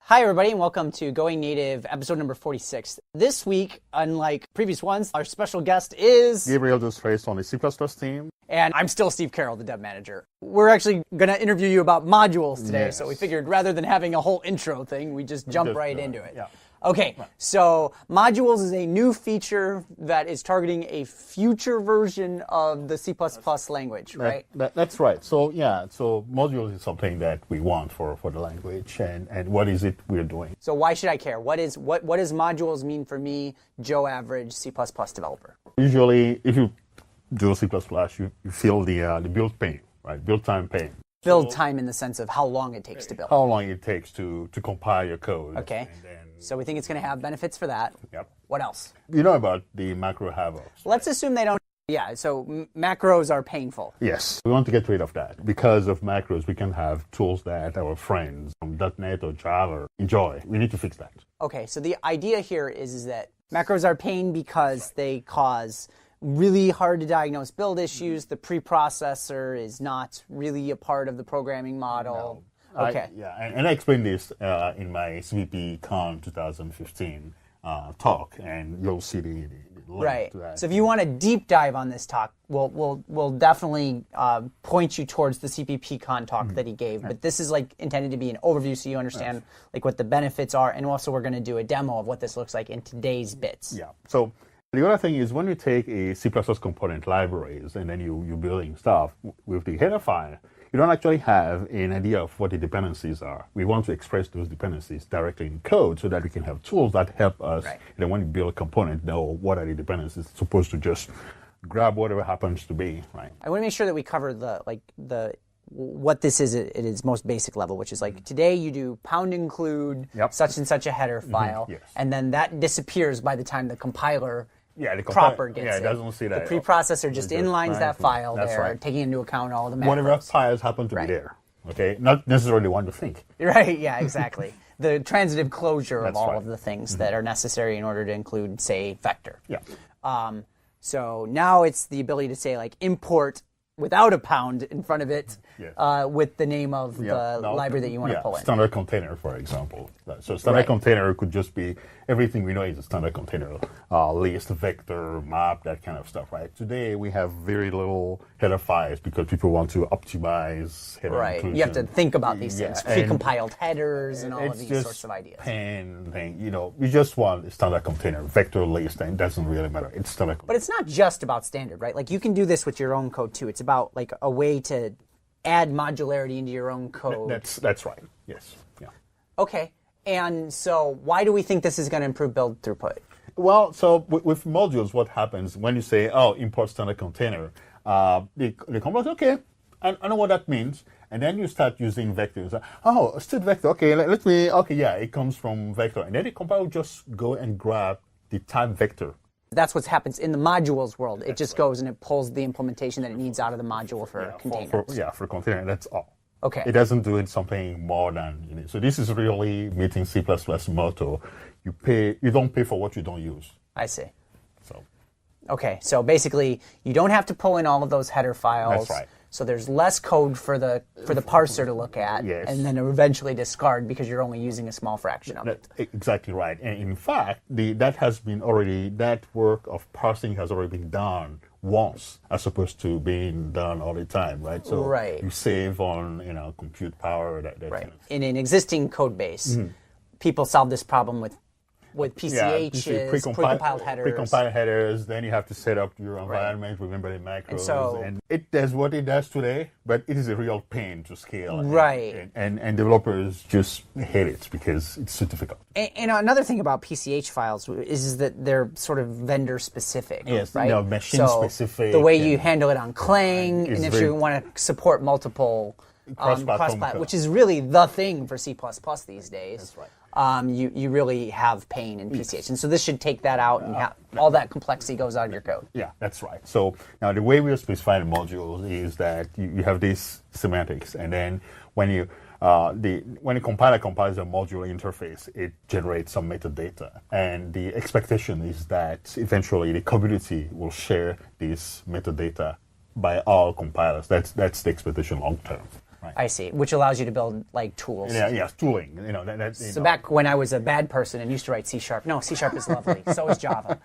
Hi, everybody, and welcome to Going Native, episode number 46. This week, unlike previous ones, our special guest is Gabriel Dusrace on the C++ team. And I'm still Steve Carroll, the dev manager. We're actually going to interview you about modules today, So we figured rather than having a whole intro thing, we just jump right into it. Yeah. Okay, so modules is a new feature that is targeting a future version of the C++ language, right? That's right. So modules is something that we want for the language, and what is it we're doing? So why should I care? What does modules mean for me, Joe Average C++ developer? Usually, if you do C++, you feel the build pain, right? Build time pain. Build time in the sense of how long it takes to build. How long it takes to compile your code. Okay. So we think it's going to have benefits for that. Yep. What else? You know about the macro havoc. Let's assume they don't. Yeah, so macros are painful. Yes. We want to get rid of that. Because of macros, we can have tools that our friends from .NET or Java enjoy. We need to fix that. Okay, so the idea here is that macros are pain because they cause really hard to diagnose build issues. The preprocessor is not really a part of the programming model. No. Okay. And I explained this in my CVP Con 2015 talk, and you'll see the link right. to that. So if you want to deep dive on this talk, we'll definitely point you towards the CPP Con talk that he gave. But this is like intended to be an overview, so you understand like what the benefits are, and also we're going to do a demo of what this looks like in today's bits. Yeah. So the other thing is when you take a C++ component libraries and then you're building stuff with the header file, you don't actually have an idea of what the dependencies are. We want to express those dependencies directly in code so that we can have tools that help us, when you build a component, know what are the dependencies, as opposed to just grab whatever happens to be, right? I want to make sure that we cover what this is at its most basic level, which is like today you do pound include such and such a header file, and then that disappears by the time the compiler proper gets it doesn't see that. The preprocessor just inlines that file there, taking into account all the macros. Whatever files happen to be there, okay? Not necessarily one to think. Right, yeah, exactly. The transitive closure of all of the things that are necessary in order to include, say, vector. Yeah. So now it's the ability to say, like, import without a pound in front of it with the name of the library that you want to pull in. Standard container, for example. So standard container could just be everything we know is a standard container, list, vector, map, that kind of stuff, right? Today we have very little header files because people want to optimize header inclusion. You have to think about these things, pre-compiled headers and all of these sorts of ideas. We just want a standard container, vector list, and it doesn't really matter. It's standard. But it's not just about standard, right? Like you can do this with your own code too. It's about like a way to add modularity into your own code. That's right. Yes. Yeah. Okay. And so why do we think this is going to improve build throughput? Well, so with modules, what happens when you say, import standard container, the compiler says, okay, I know what that means. And then you start using vectors. State vector, it comes from vector. And then the compiler will just go and grab the type vector. That's what happens in the modules world. It just goes and it pulls the implementation that it needs out of the module for containers. For container, that's all. Okay. It doesn't do something more than, So this is really meeting C++ motto. You don't pay for what you don't use. I see. So. Okay, so basically you don't have to pull in all of those header files. That's right. So there's less code for the parser to look at, and then eventually discard because you're only using a small fraction of it. Exactly right. And in fact, that work of parsing has already been done once, as opposed to being done all the time, right? So you save on compute power. That kind of thing. In an existing code base, people solve this problem with PCHs, precompiled headers. Precompiled headers, then you have to set up your environment, remember the macros. And it does what it does today, but it is a real pain to scale. Right. And developers just hate it because it's so difficult. And another thing about PCH files is that they're sort of vendor specific. Yes, right? machine specific. The way you handle it on Clang, and if you want to support multiple cross-platform, which is really the thing for C++ these days. That's right. You really have pain in PCH. And so this should take that out, and all that complexity goes out of your code. Yeah, that's right. So now the way we are specifying modules is that you have these semantics, and then when you when a compiler compiles a module interface, it generates some metadata. And the expectation is that eventually the community will share this metadata by all compilers. That's the expectation long term. right? I see, which allows you to build like tools. Yeah, yes, tooling. So back when I was a bad person and used to write C#, no, C# is lovely. So is Java.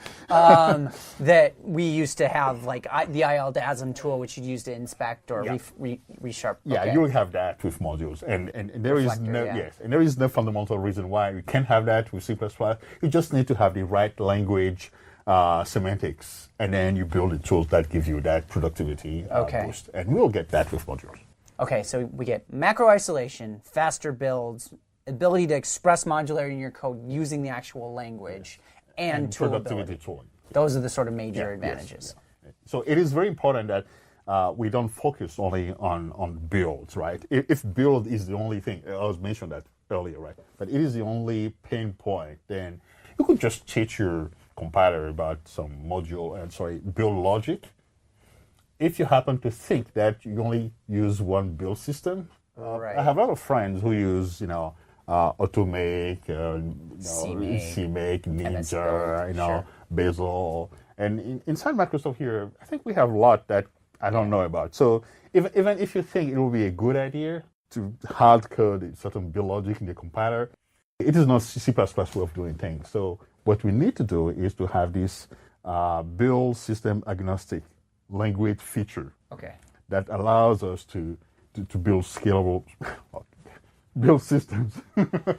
That we used to have like the ILDASM tool, which you'd use to inspect or resharp. Yeah, Okay. you will have that with modules, and there is Reflector, no yeah. and there is no fundamental reason why you can't have that with C++. You just need to have the right language semantics, and then you build the tools that give you that productivity boost, and we'll get that with modules. Okay, so we get macro isolation, faster builds, ability to express modularity in your code using the actual language, and productivity toolability. tooling. Those are the sort of major Yes, advantages. yeah. So it is very important that we don't focus only on builds, right? If build is the only thing, I was mentioned that earlier, right? But it is the only pain point, then you could just teach your compiler about some build logic. If you happen to think that you only use one build system, Right. I have a lot of friends who use, Automake, CMake, Ninja, Bazel, and inside Microsoft here, I think we have a lot that I don't know about. So even if you think it will be a good idea to hard code a certain build logic in the compiler, it is not C++ way of doing things. So what we need to do is to have this build system agnostic language feature that allows us to build scalable build systems.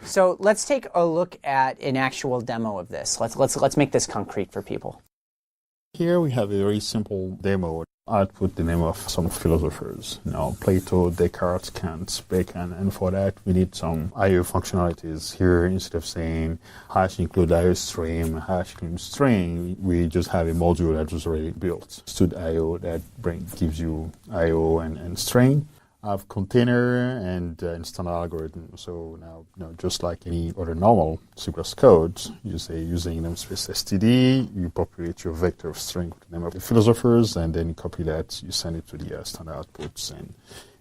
So let's take a look at an actual demo of this. Let's make this concrete for people. Here we have a very simple demo. I'd put the name of some philosophers, Plato, Descartes, Kant, Bacon, and for that we need some IO functionalities. Here, instead of saying hash include IO stream, hash include string, we just have a module that was already built. Stud IO that gives you IO and string. I have container and standard algorithm. So now, just like any other normal C++ code, you say using namespace std, you populate your vector of string with the name of the philosophers, and then you copy that, you send it to the standard outputs, and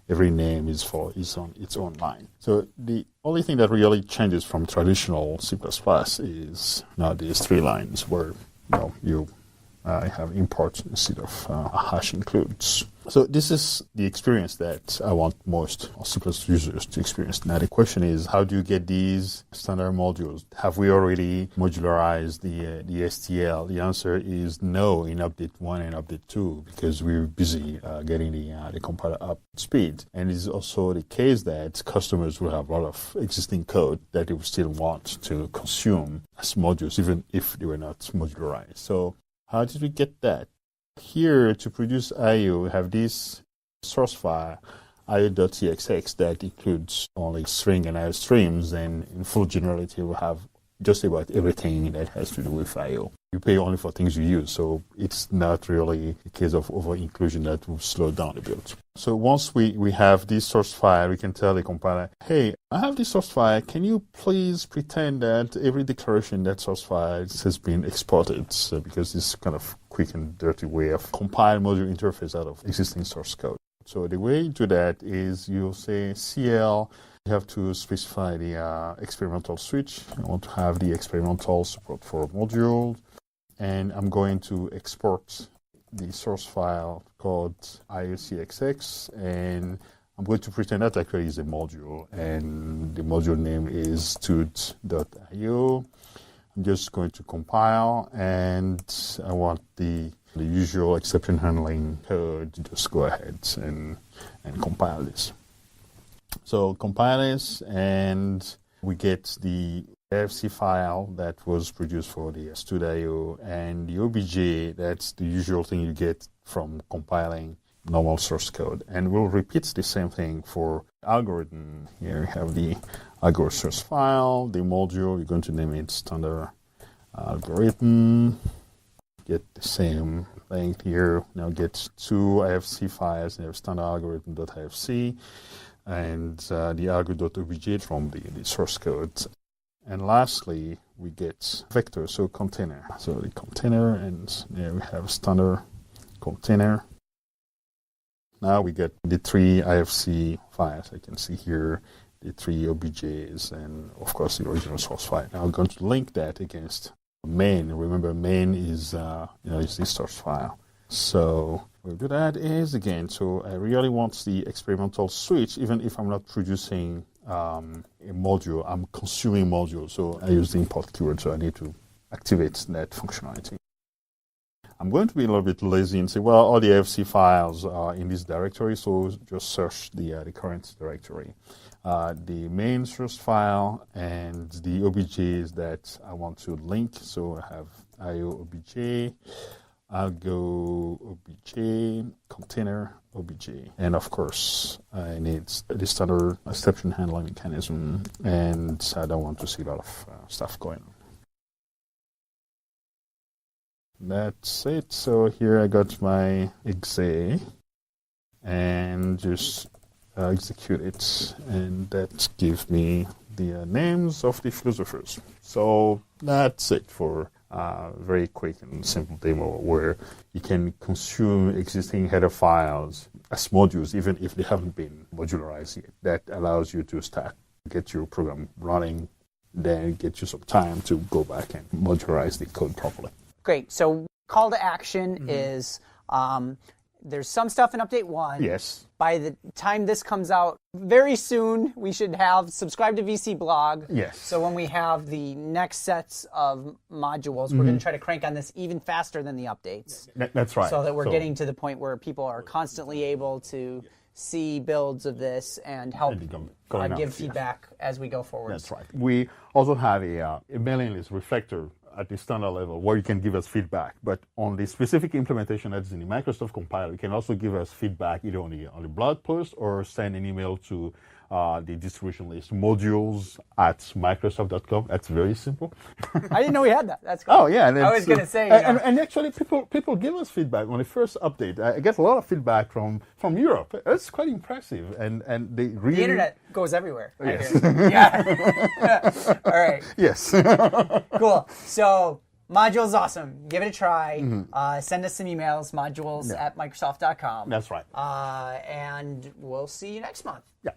every name is on its own line. So the only thing that really changes from traditional C++ is now these 3 lines where you have import instead of hash includes. So this is the experience that I want most C++ users to experience. Now the question is, how do you get these standard modules? Have we already modularized the STL? The answer is no in update 1 and update 2 because we're busy getting the compiler up to speed. And it's also the case that customers will have a lot of existing code that they will still want to consume as modules, even if they were not modularized. So how did we get that? Here, to produce IO, we have this source file, io.txx, that includes only string and IO streams, and in full generality, we'll have just about everything that has to do with IO. You pay only for things you use, so it's not really a case of over-inclusion that will slow down the build. So once we have this source file, we can tell the compiler, hey, I have this source file. Can you please pretend that every declaration in that source file has been exported? So because this is kind of quick and dirty way of compile module interface out of existing source code. So the way you do that is you'll say CL. You have to specify the experimental switch. I want to have the experimental support for module. And I'm going to export the source file called iocxx, and I'm going to pretend that actually is a module, and the module name is stud.io. I'm just going to compile, and I want the usual exception handling code to just go ahead and compile this. So compile this, and we get the IFC file that was produced for the stud.io, and the OBJ, that's the usual thing you get from compiling normal source code. And we'll repeat the same thing for algorithm. Here we have the algorithm source file, the module, we're going to name it standard algorithm. Get the same thing here. Now get 2 IFC files, and have standard algorithm.ifc, and the algo.obj from the source code. And lastly, we get vector, so container. So the container, and there we have standard container. Now we get the 3 IFC files. I can see here the 3 OBJs, and of course the original source file. Now I'm going to link that against main. Remember, main is is the source file. So we'll do that is, again, so I really want the experimental switch, even if I'm not producing a module, I'm consuming module. So I use the import keyword, so I need to activate that functionality. I'm going to be a little bit lazy and say, well, all the AFC files are in this directory, so just search the current directory. The main source file and the OBJs that I want to link. So I have IO OBJ, I'll go OBJ, container OBJ. And of course, I need the standard exception handling mechanism, and I don't want to see a lot of stuff going on. That's it. So here I got my exe and just execute it, and that gives me the names of the philosophers. So that's it for a very quick and simple demo where you can consume existing header files as modules, even if they haven't been modularized yet. That allows you to start, get your program running, then get you some time to go back and modularize the code properly. Great. So call to action is there's some stuff in Update 1. Yes. By the time this comes out, very soon, we should have subscribe to VC blog. Yes. So when we have the next sets of modules, we're going to try to crank on this even faster than the updates. That's right. So that we're getting to the point where people are constantly able to see builds of this and help give feedback as we go forward. That's right. We also have a mailing list reflector at the standard level where you can give us feedback. But on the specific implementation that's in the Microsoft compiler, you can also give us feedback either on the blog post or send an email to the distribution list, modules@microsoft.com. That's very simple. I didn't know we had that. That's cool. Oh, yeah. I was going to say. And actually, people give us feedback on the first update. I get a lot of feedback from Europe. It's quite impressive. And they really... The internet goes everywhere. Yes. Yeah. All right. Yes. Cool. So... Modules awesome. Give it a try. Send us some emails, modules@microsoft.com. That's right. And we'll see you next month. Yeah.